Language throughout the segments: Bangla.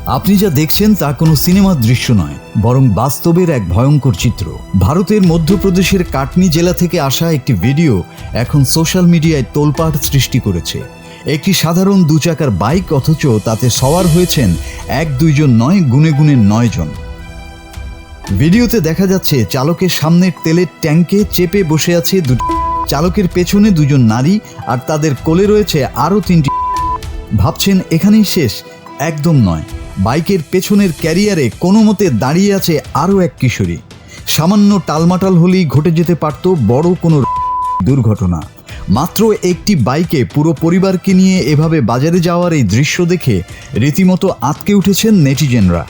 আপনি যা দেখছেন তা কোনো সিনেমার দৃশ্য নয়, বরং বাস্তবের এক ভয়ঙ্কর চিত্র। ভারতের মধ্যপ্রদেশের কাটনি জেলা থেকে আসা একটি ভিডিও এখন সোশ্যাল মিডিয়ায় তোলপাড় সৃষ্টি করেছে। একটি সাধারণ দুচাকার বাইক, অথচ তাতে সওয়ার হয়েছেন 1-2 নয়, গুনে গুনে 9 জন। ভিডিওতে দেখা যাচ্ছে চালকের সামনের তেলের ট্যাঙ্কে চেপে বসে আছে চালকের পেছনে 2 জন নারী, আর তাদের কোলে রয়েছে আরও 3টি। ভাবছেন এখানেই শেষ? একদম নয়। বাইকের পেছনের ক্যারিয়ারে কোনো মতে দাঁড়িয়ে আছে আরও এক কিশোরী। সামান্য টালমাটাল হলেই ঘটে যেতে পারত বড় কোনো দুর্ঘটনা। মাত্র একটি বাইকে পুরো পরিবারকে নিয়ে এভাবে বাজারে যাওয়ার এই দৃশ্য দেখে রীতিমতো আঁতকে উঠেছেন নেটিজেনরা।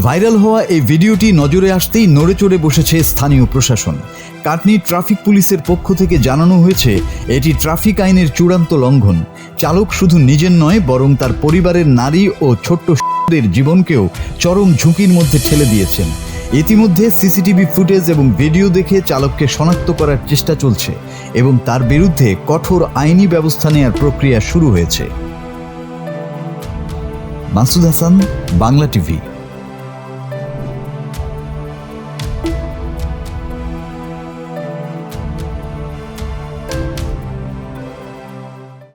ভাইরাল হওয়া এই ভিডিওটি নজরে আসতেই নড়ে চড়ে বসেছে স্থানীয় প্রশাসন। কাটনি ট্রাফিক পুলিশের পক্ষ থেকে জানানো হয়েছে, এটি ট্রাফিক আইনের চূড়ান্ত লঙ্ঘন। চালক শুধু নিজের নয়, বরং তার পরিবারের নারী ও ছোট্ট শিশুদের জীবনকেও চরম ঝুঁকির মধ্যে ঠেলে দিয়েছেন। ইতিমধ্যে সিসিটিভি ফুটেজ এবং ভিডিও দেখে চালককে শনাক্ত করার চেষ্টা চলছে এবং তার বিরুদ্ধে কঠোর আইনি ব্যবস্থা নেওয়ার প্রক্রিয়া শুরু হয়েছে। মাসুদ হাসান, বাংলা টিভি।